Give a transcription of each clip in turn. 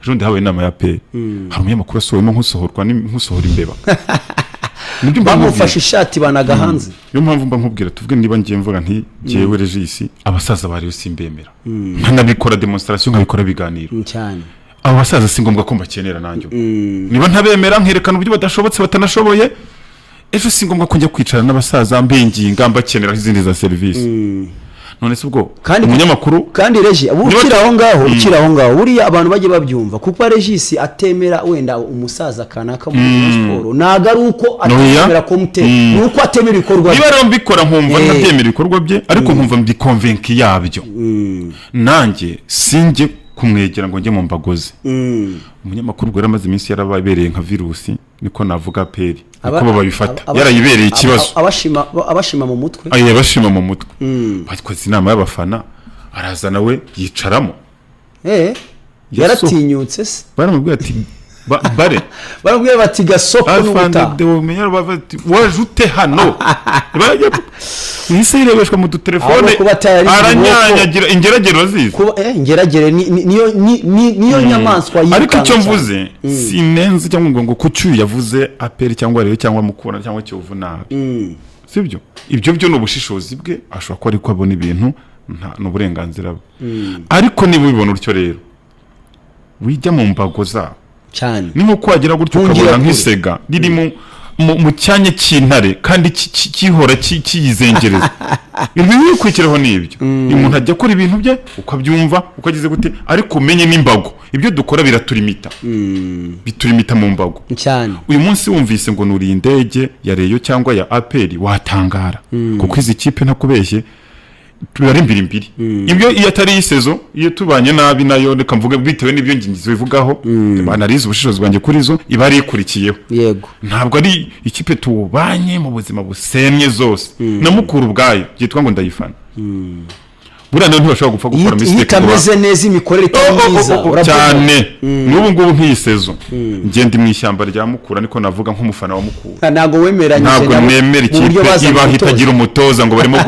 Jonde hawe inama ya pe hari umunyamakuru asohorwa nk'usohora imbeba bamufashe ishati banaga hanze yo mpamvu mba nkubwira tuvuge niba ngiye mvuga nti jewe Regis abasaza bari simbemera nkanabikora demonstration nkabikora biganiro cyane abo basaza singombwa ko mbakenera nanjye niba ntabemera nkerekana uburyo badashobotse batanashoboye ejo singombwa ko njya kwicara n'abasaza mbenginga mbakenera izindi za service none se ubwo umunyamakuru kandi Regis ukira aho ngaho buriya abantu baje babyumva kuko Regis atemera wenda umusaza kanaka mu sport naga ari uko atemera komite nuko atemera ibikorwa niba rero mbikora nkumva ntatemera ibikorwa bye ariko nkumva ndi convince yabyo nanjye sinjye kumwegera ngo njye mu mbagozi umunyamakuru bwo yaramaze iminsi yarababereye nka virusi niko navuga peri uko babifata yarayibereye ikibazo abashima mu mutwe abashima mu mutwe bakoze inama y'abafana araza nawe yicaramo yaratinyutse se baramubwira ati bare baramubwira bati gasoko n'ubutaha wajute hano nise irebeshwa mu dutelefone aranyanyagira ingeragero zizi ingeragere niyo nyamaswa yikanga ariko icyo mvuze sinenze cyangwa ngo kucyuyu yavuze aperi cyangwa rero cyangwa mukura cyangwa cyovu nabi sibyo ibyo byo n'ubushishozi bwe ashobora ko ariko abona ibintu n'uburenganzira bwe ariko niba ubibona utyo rero wijya mu mbago za cyane ni nko kwagira gutyo ukabona nk'isega riri mu cyanya cy'intare kandi kihora kiyizengereza ibi bikwikiraho n'ibyo umuntu ajya akora ibintu bye ukabyumva ukagize gute ariko umenye n'imbago ibyo dukora biturimita mu mbago cyane uyu munsi wumvise ngo nuri indege ya Reyo cyangwa ya Aperi watangara kuko izi kipe ntakubeshye turari mbiri ibyo iyo atari isezo iyo tubanye nabi nayo reka mvuge bitewe n'ibyo ngingizo bivugaho banarize ubushishozi bwanjye kuri zo ibari ikurikiyeho yego ntabwo ari ikipe tubanye mu buzima busemye zose namukuru ubwayo byitwa ngo ndayifana burana ntibashobora gupfa gukora mistake itameze neza imikorere itamyiza cyane n'ubu ngubu nk'isezo ngende mu ishyamba rya Mukura niko navuga nk'umufana wa Mukura ntago wemeranyije ntabwo nemera ikipe iba hitagira umutoza ngo barimo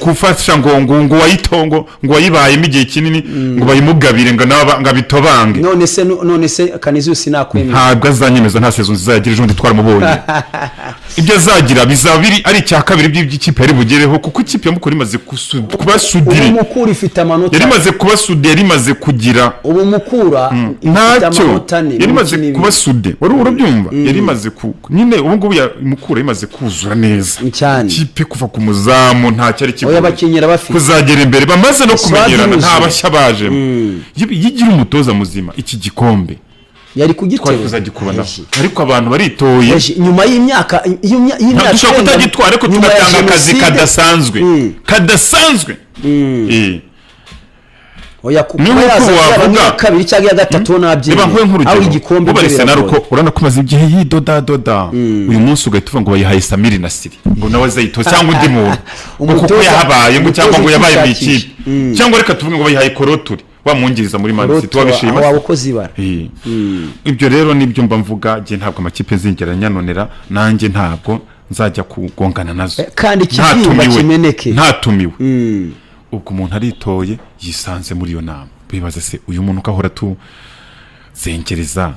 gufasha ngo wayitongo ngo wayibayemo igihe kinini ngo bayimugabire ngo ngabitobange none se Canisius nakwemera ntabwo azanyemeza nta sezo nzizagira ejo nditwara mubonye ibyo azagira bizaba biri ari cya kabiri by'ikipe yari bugereho kuko ikipe ya Mukura imaze kuba sudiri Mukura ifite amanota yari maze kuba sudiri yari maze kugira ubu Mukura ntacyo yari maze kuba sudiri wari urabyumva yari maze nyine ubu ngubu Mukura imaze kuzura neza ikipe kuva ku muzamu ntacyo ari kigo yabakinyira bafite kuzagera imbere bamaze no kumenyerana nta bashya baje yigira umutoza muzima iki gikombe yari kugitera kuzagikubana ariko abantu baritoye nyuma y'imyaka dushobora kutagitwara ariko tugatanga akazi kadasanzwe oya kuko yaza kabiri cyangwa gatatu nabye aho igikombe barese naruko urana kumaze igihe yidoda uyu munsi ugahita uvuga ngo bayihaye Samiri Nasiri ngo nawe azayito cyangwa undi muntu kuko yahabaye ngo cyangwa ngo yabaye mu ikipe cyangwa reka tuvuge ngo bayihaye Koroturi wamwungiriza muri Man City wabishima wabukozi bara ibyo rero nibyo mba mvuga je ntabwo amakipe zingera nyanonera nanjye ntabwo nzajya kugongana nazo kandi kibyimba kimeneke ntatumiwe ubwo umuntu aritoye yisanze muri iyo nama bibaza se uyu muntu ukahora tu zengereza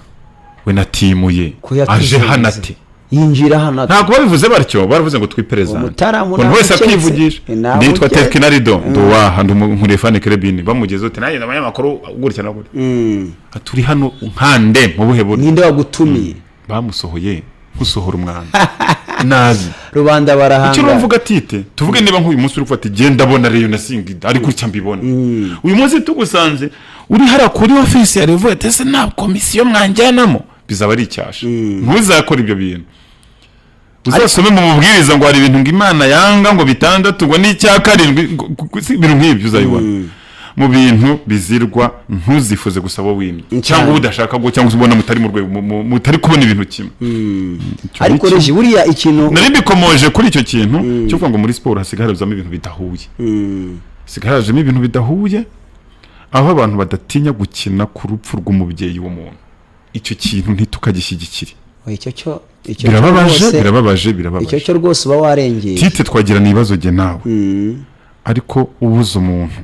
we natimuye aje hanate yinjira hano ntabwo babivuze batyo baravuze ngo twiperezante umuntu wese akivugisha nitwa Tekinarido nduwa handi umurefane Kerebini bamugeze uti naye abanyamakuru gutya na gutya aturi hano nkande mu buhe buri ninde wagutumiye bamusohoye gusohora umwana nazi rubanda barahanga icyo mvuga tite tuvuge niba nk'uyu munsi uri gufata genda bona Reyo na Singida ari gutya mbibona uyu munsi tugusanze uri hara kuri office ya Revo ese nta komisiyo mwanjyanamo bizaba ari icyasha ntuzakora ibyo bintu uzasome mu mubwiriza ngo hari ibintu ngo Imana yanga ngo bitandatu ngo n'icya karindwi ibintu nk'ibyo uzayibona mu bintu bizirwa ntuzifuze gusaba wimye cyangwa udashaka go cyangwa ubona mutari mu rwego mutari kubona ibintu kimwe ariko Regis buriya ikintu nari bikomoje kuri icyo kintu cyo kuvuga ngo muri sport hasigarazamo ibintu bidahuye hasigarajemo ibintu bidahuye aho abantu badatinya gukina ku rupfu rw'umubyeyi w'umuntu icyo kintu ntitukagishyigikire icyo birababaje icyo rwose uba warengeye tite twagira nibazo ge nawe ariko ubuze umuntu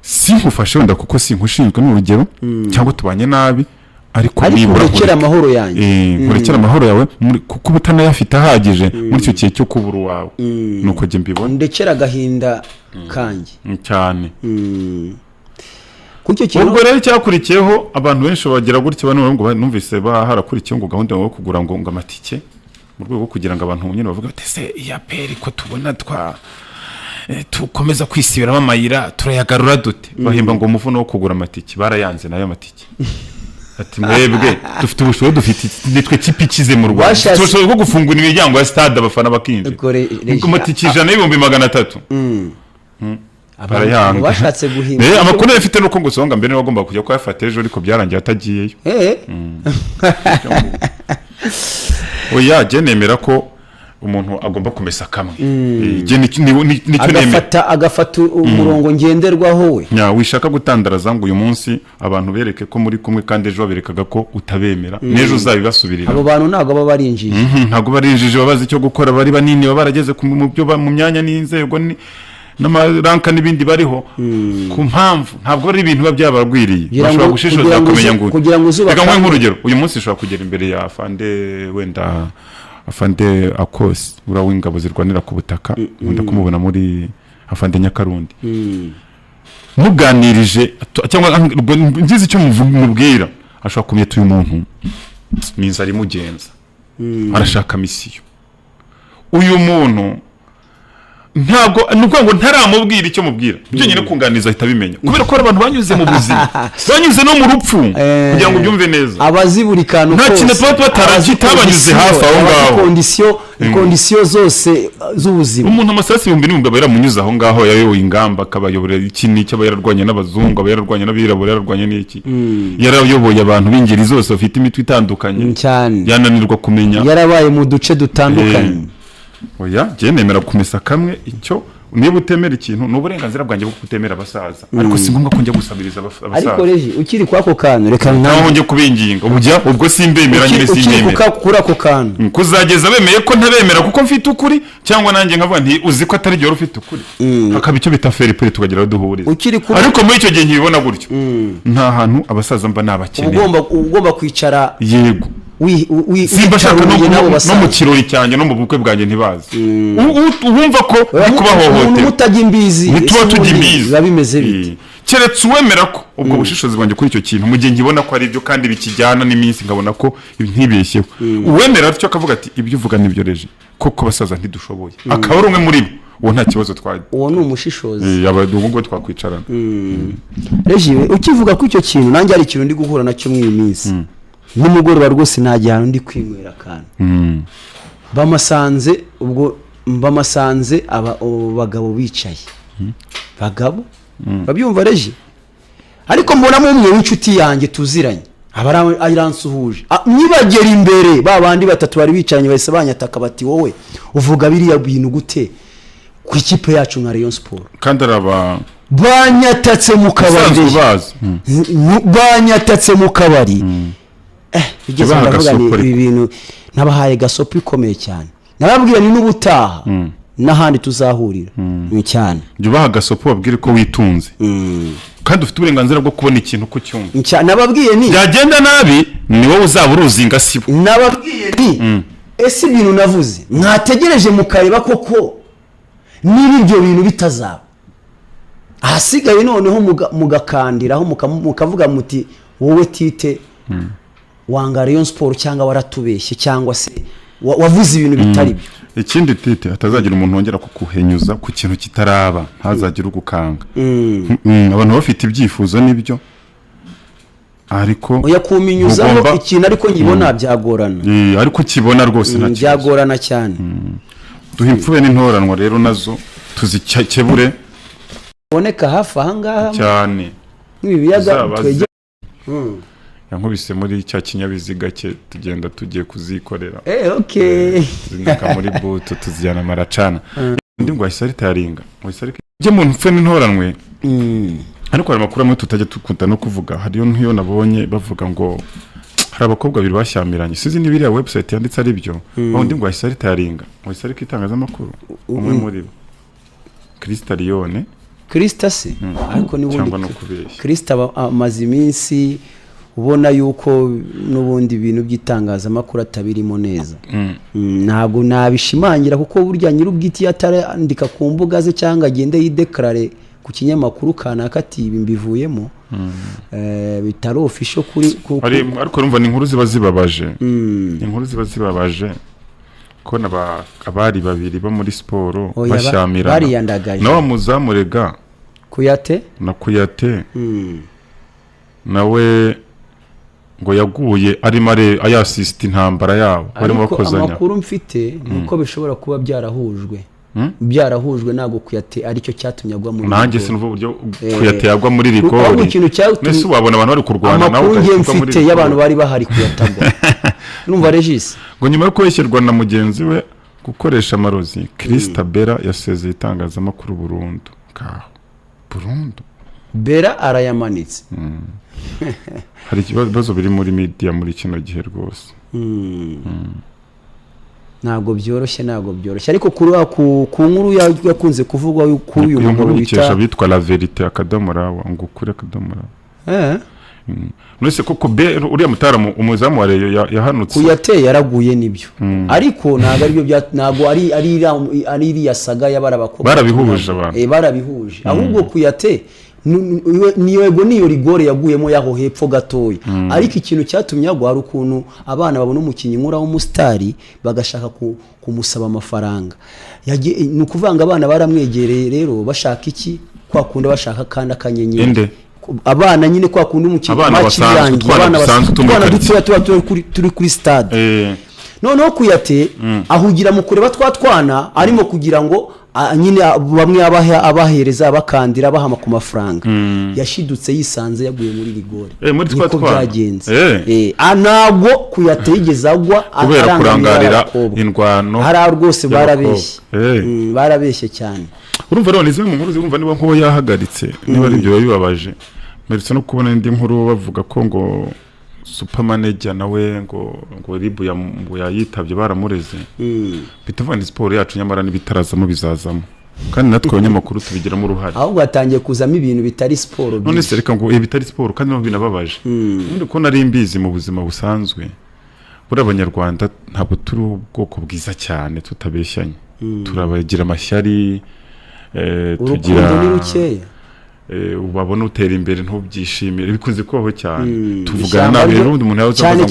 sinkufashe wenda kuko sinkushinzwe n'urugero cyangwa tubanye nabi ariko urekera amahoro yanjye urekera amahoro yawe kuko ubutanayafite ahagije muri icyo gihe cyo kubura wawe nuko je mbibona ndekera agahinda kanjye cyane kucyo kintu ubwo rero cyakurikiyeho abantu benshi bagira gutya bano ngo numvise harakurikiye ngo gahunda yo kugura ngo amatike mu rwego kugira ngo abantu nyine bavuga ati se iya peri ko tubona tukomeza kwisibiramo amayira turayagarura dute bahimba ngo umuvuno wo kugura amatike barayanze nayo amatike ati mwebwe dufite ubushobozi dufite nitwe kipi kize mu Rwanda tubashoboye ko gufungura imiryango ya stade abafana bakinje amatike 100,300 abantu bashatse guhimba amakuru yafite nuko ngusonga mbere wagomba kujya ko yafata ejo ariko byarangiye atagiyeyo oya je nemera ko umuntu agomba kumesa kamwe je nicyo nemera agafata umurongo ngenderwaho we wishaka gutandaraza ngo uyu munsi abantu bereke ko muri kumwe kandi ejo berekaga ko utabemera nejo uzabibasubirira abo bantu ntago baba barinjije ntago barinjije babazi icyo gukora bari banini barageze mu byo mu myanya n'inzego n'amaranka n'ibindi bariho ku mpamvu ntabwo ari ibintu byabagwiriye bashobora gushishoza kumenya ngo reka nk'urugero uyu munsi ushobora kugera imbere ya afande wenda afande Akosi urawingabo zirwanira ku butaka nkunda kumubona muri afande Nyakarundi muganirije cyangwa nzizi icyo mubwira ashobora kumyeta uyu muntu ninza ari mugenza arashaka misiyo uyu muntu ntabwo nuko ngo ntaramubwira icyo mubwira byo nyine kunganiza ahita bimenya kubera ko abantu banyuze mu buzima banyuze no mu rupfu kugira ngo byumve neza abazi buri kantu nta kintu papa taragita hafi aho ngaho kondisiyo zose z'ubuzima umuntu amasasi 1000 baramunyuza aho ngaho yayoboye ingamba akabayoborera ikini cyaba yararwanye n'abazungu abayararwanye n'abirabura yararwanye n'iki yarayoboye abantu b'ingeri zose bafite imitwe itandukanye yananirwa kumenya yarabaye mu duce dutandukanye oya je nemera kumesa kamwe icyo niba utemera ikintu n'uburenganzira bwanjye bwo kutemera abasaza ariko si ngombwa ko njya gusabiriza abasaza ariko reji ukiri kwako kantu reka naho njye kubinginga ubwo simbemera nyine simbemera kuri ako kantu kuzageza bemeye ko ntabemera kuko mfite ukuri cyangwa nanjye nkavuga nti uzi ko atari gihe ufite ukuri hakaba icyo bita fair play tukagira duhuriza ariko muri icyo gihe nkibona gutyo nta hantu abasaza mba nabakeneye ugomba kwicara yego simba shaka no mu kirori cyanjye no mu bukwe bwanjye ntibazi wumva ko kubahohotera mutajya imbizi nituba tujya imbizi babimeze bite keretse uwemera ko ubwo bushishozi bwanjye kuri icyo kintu mu gihe ngibona ko ari byo kandi bikijyana n'iminsi ngabona ko ntibeshyeho uwemera atyo akavuga ati ibyo uvuga nibyo reje koko basaza ntidushoboye akaba ari umwe muri bo uwo nta kibazo twagira uwo ni umushishozi ubwo twakwicarana reje ukivuga ko icyo kintu nanjye hari ikintu ndi guhura nacyo muri iyi minsi n'umugoroba rwose ntajya ndi kwinywera kandi bamasanze abagabo bicaye bagabo babyumva reje ariko mbonamo umwe w'inshuti yanjye tuziranye aransuhuje nibagera imbere babandi batatu bari bicanye bahise banyataka bati wowe uvuga biriya bintu gute ku ikipe yacu nka Rayon Sport kandi araba banyatatse mu kabari bigeze ndavuga ni ibintu nabahaye gasopo ikomeye cyane nababwira ni n'ubutaha n'ahandi tuzahurira cyane jya ubaha gasopo babwire ko witunze kandi ufite uburenganzira bwo kubona ikintu ko cyumva nababwiye ni byagenda nabi ni wowe uzaba uruzinga sibo nababwiye ni ese ibintu navuze mwategereje mukareba koko niba ibyo bintu bitazaba ahasigaye noneho mugakandiraho mukavuga muti wowe tite wanga Rayon Sport cyangwa waratubeshye cyangwa se wavuze ibintu bitari byo ikindi tite atazagira umuntu wongera kukuhenyuza ku kintu kitaraba ntazagira ugukanga abantu bafite ibyifuzo nibyo ariko oya kuminyuzaho ikintu ariko ngibona byagorana ariko kibona rwose nta byagorana cyane duhimfube n'intoranwa rero nazo tuzikebure boneka hafi ahangaha cyane nk'ibiyaga twege yankubise muri cya kinyabiziga cye tugenda tugiye kuzikorera okay zinduka muri buto tuzijyana maracana ndi ngo ahise yaringa je muntu mfe n'intoranwe ariko hari amakuru amwe tutajya tukunda no kuvuga hariyo nk'iyo nabonye bavuga ngo hari abakobwa babiri bashyamiranye sizi n'ibiriya website yanditse ari byo undi ngo ahise yaringa ahise itangazamakuru umwe muri bo Kristalione Krista se ariko ni cyangwa no bundi kubeshya. Krista amaze iminsi ubona yuko n'ubundi bintu by'itangazamakuru atabirimo neza. Ntabwo nabishimangira kuko burya nyir'ubwite yatarandika ku mbuga ze cyangwa agende yidekarare ku kinyamakuru kanaka ati ibi mbivuyemo bitari official kuri ariko urumva ni inkuru ziba zibabaje. Inkuru ziba zibabaje ko abari babiri bo muri siporo bashamirana bariyandagaje nawe muzamurega Kuyate nawe ngo yaguye arimo ayasisita intambara yabo barimo bakozanya. Amakuru mfite nuko bishobora kuba byarahujwe ntago Kuyate aricyo cyatumye agwa muri nanjye sinumva uburyo Kuyate yagwa muri rigori nese wabona abantu bari kurwana nawe amakuru mfite y'abantu bari bahari Kuyatagwa numva Regis ngo nyuma yo kwishyirwa na mugenzi we gukoresha amarozi Krista Bella yasezeye itangazamakuru burundu Bella arayamanitse. Hari ikibazo biri muri media muri kino gihe rwose. Ntabwo byoroshye ariko ku nkuru yakunze kuvugwa kuri uyu mugabo bitwa La Vérité akadomora ngo kure akadomora. Nese koko uriya mutaramu umuzamu wa Rayon yahanutse Kuyate yaraguye nibyo ariko ntabwo ari iriya saga y'abarabakobwa barabihuje abantu barabihuje ahubwo Kuyate niyo rigore yaguyemo yaho hepfo gatoya ariko ikintu cyatumye agwa ari ukuntu abana babona umukinnyi nkura w'umustari bagashaka kumusaba amafaranga ni ukuvanga abana baramwegereye rero bashaka iki kwa kundi bashaka kandi akanyenyeri abana nyine kwa kundi umukinnyi abana turi kuri stade noneho Kuyate ahugira mu kureba twatwana arimo kugira ngo nyine bamwe abahereza abakandira bahama ku mafaranga yashidutse yisanze yaguye muri rigore muri twatwana byagenze ntabwo Kuyate yigeze agwa kubera kurangarira indwano hari rwose barabeshye cyane. Urumva rero nizwe mu nkuru zumva niba nko yahagaritse niba ari byo bibabaje meretse no kubona indi nkuru bavuga ko ngo Supermanager nawe ngo ribu yayitabye baramureze bitavuga ni siporo yacu nyamara nibitarazamo bizazamo kandi natwe abanyamakuru tubigiramo uruhare ahubwo hatangiye kuzamo ibintu bitari siporo none se reka ngo bitari siporo kandi no binababaje ubundi ko nari mbizi mu buzima busanzwe buri abanyarwanda ntabwo turi ubwoko bwiza cyane tutabeshyanye turabagira amashyari tugira ni rukeya ubabona utera imbere ntubyishimire bikunze kubaho cyane tuvugana nawe rero umuntu yawe cyane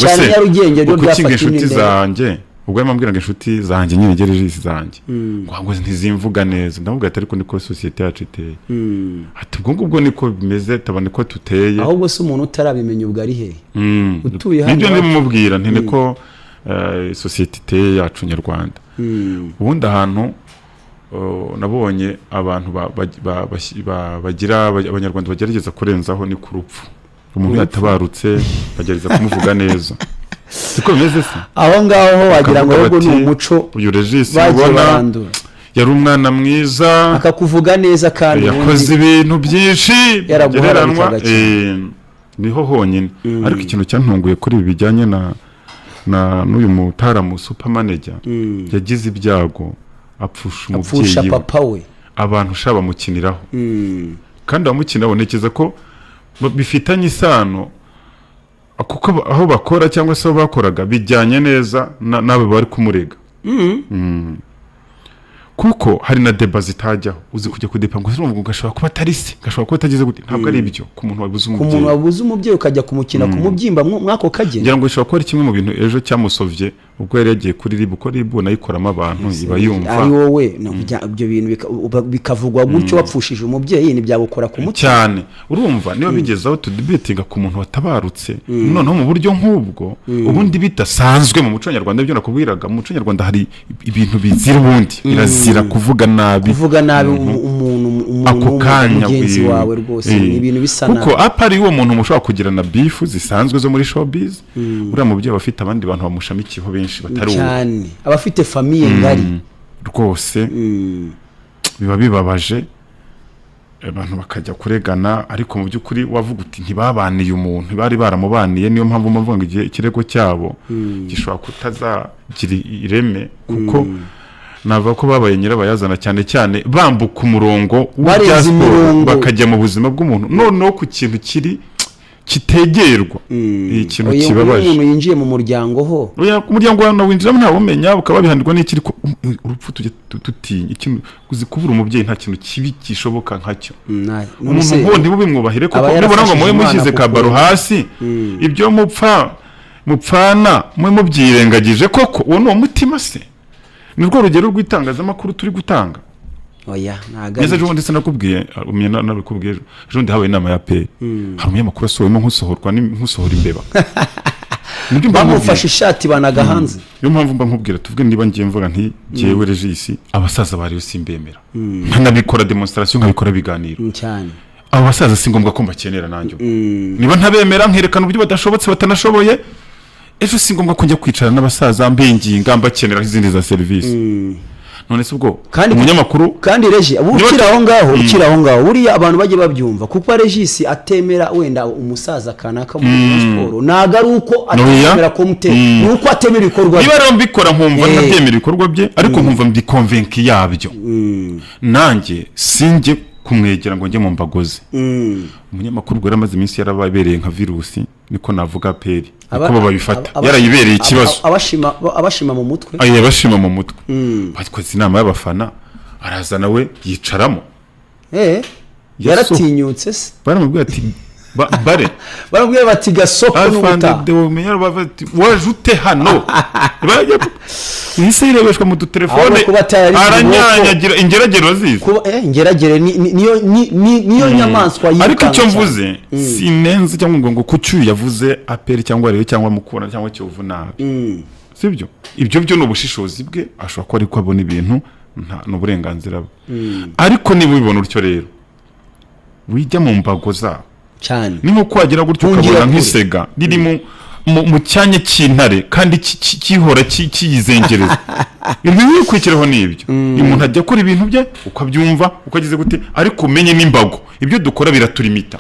uko inshuti zanjye ubwo yamambwiraga inshuti zanjye nyine gereje zanjye ngo ntizimvuga neza ndavuga ati ariko niko societe yacu iteye ati ubwo niko bimeze tabane ko tuteye ahubwo se umuntu utarabimenya ubwo ari he utuye hano nibyo ndimubwira niko societe iteye yacu nyarwanda ubundi ahantu nabonye abantu bagira abanyarwanda bagerageza kurenzaho ni ku rupfu umuntu yatabarutse bagerageza kumuvuga neza siko bimeze se aho ngaho wagira ngo ahubwo ni umuco uyu Regis ubona yari umwana mwiza akakuvuga neza kandi yakoze ibintu byinshi yaraguheranwa niho honyine ariko ikintu cyantunguye kuri ibi bijyanye n'uyu mutaramu Supermanager yagize ibyago apfusha papa we abantu shaba mukiniraho kandi abamukinaho ntekereza ko bifitanye isano kuko aho bakora cyangwa se aho bakoraga bijyanye neza n'abo bari kumurega kuko hari na deba zitajyaho uzi kujya kudepa ngo urumva ugashobora kuba atari se gashobora kuba atagize gute ntabwo ari ibyo ku muntu wabuze umubyeyi ukajya kumukina kumubyimba mwako kagenda ngira ngo bishobora kuba ari kimwe mu bintu ejo cyamusovye ubwo yari yagiye kuri ribu ko ribu nayikoramo abantu iba yumva ari wowe ibyo bintu bikavugwa gutyo wapfushije umubyeyi ntibyagukora ku mutima cyane urumva niba bigezaho tudebatinga ku muntu watabarutse noneho mu buryo nk'ubwo ubundi bidasanzwe mu muco nyarwanda ibyo nakubwiraga mu muco nyarwanda hari ibintu bizira ubundi birazira kuvuga nabi umuntu ako kanya mugenzi wawe rwose ni ibintu bisa nabi kuko apari uwo muntu mushobora kugirana beef zisanzwe zo muri showbiz uriya mubyeyi bafite abandi bantu bamushamikiyeho benshi batari uwo cyane abafite famille ngari rwose biba bibabaje abantu bakajya kuregana ariko mu by'ukuri wavuga uti ntibabaniye umuntu bari baramubaniye niyo mpamvu mvuga ngo igihe ikirego cyabo gishobora kutazagira ireme kuko navuga ko babaye nyirabayazana cyane cyane bambuka umurongo Barenze siporo imirongo. bakajya mu buzima bw'umuntu noneho ku kintu kitegerwa ikintu Oya, kibabaje umuntu yinjiye mu muryango ho oya ku muryango wawe winjiramo ntawe umenya ukaba bihanirwa n'ikiri urupfu tujye tutinya ikintu uzi kubura umubyeyi nta kintu kibi gishoboka nkacyo umuntu nk'undi bubimwubahire kuko nibona ngo muwe mushyize kabaro hasi ibyo mupfana mwe mubyirengagije koko uwo ni umutima se ni rwo rugero rw'itangazamakuru turi gutanga oya ntago neza ejo bundi sinakubwiye umenya nabikubwiye ejo bundi habaye inama ya pe hari umunyamakuru asohoyemo nk'usohora imbeba bamufashe ishati banaga hanze niyo mpamvu mba nkubwira tuvuge niba ngiye mvuga nti jyewe Regis abasaza bari simbemera nkanabikora demonstration nkabikora biganiro cyane abo basaza si ngombwa ko mbakenera nanjye niba ntabemera nkerekana uburyo badashobotse batanashoboye ejo si ngombwa ko njya kwicara n'abasaza mbenginga mbakenera izindi za service none se ubwo umunyamakuru kandi Regis ukira aho ngaho buriya abantu bagiye babyumva kuko Regis atemera wenda umusaza kanaka mu siporo naga ari uko atemera komite nuko atemera ibikorwa niba rero mbikora nkumva ntatemera ibikorwa bye ariko nkumva ndi convince yabyo nanjye sinjye kumwegera ngo njye mu mbagozi umunyamakuru gwera amaze iminsi yarababereye nka virusi niko navuga peri niko babifata yarayibereye ikibazo abashima mu mutwe bashima mu mutwe bakoze inama y'abafana araza nawe yicaramo yaratinyutse se baramubwira ati bare baramubwira bati gasoko n'ubuta wajute hano yirebeshwa mu dutelefone aranyanyagira ingeragero zizi ingeragere niyo nyamaswa yiruka ariko icyo mvuze sinenze cyangwa ngo kucyuye yavuze aperi cyangwa rero cyangwa mukura cyangwa cyovu nabi sibyo ibyo byo no bushishozi bwe ashobora ko ariko abona ibintu no burenganzira bwe ariko niba ubibona utyo rero wijya mu mbago za cyane ni nko kwagira gutyo ukabona nk'isega riri mu cyanya cy'intare kandi kihora kiyizengereza ibi bikwikiraho n'ibyo umuntu ajya akora ibintu bye ukabyumva ukagize gute ariko umenye n'imbago ibyo dukora biraturimita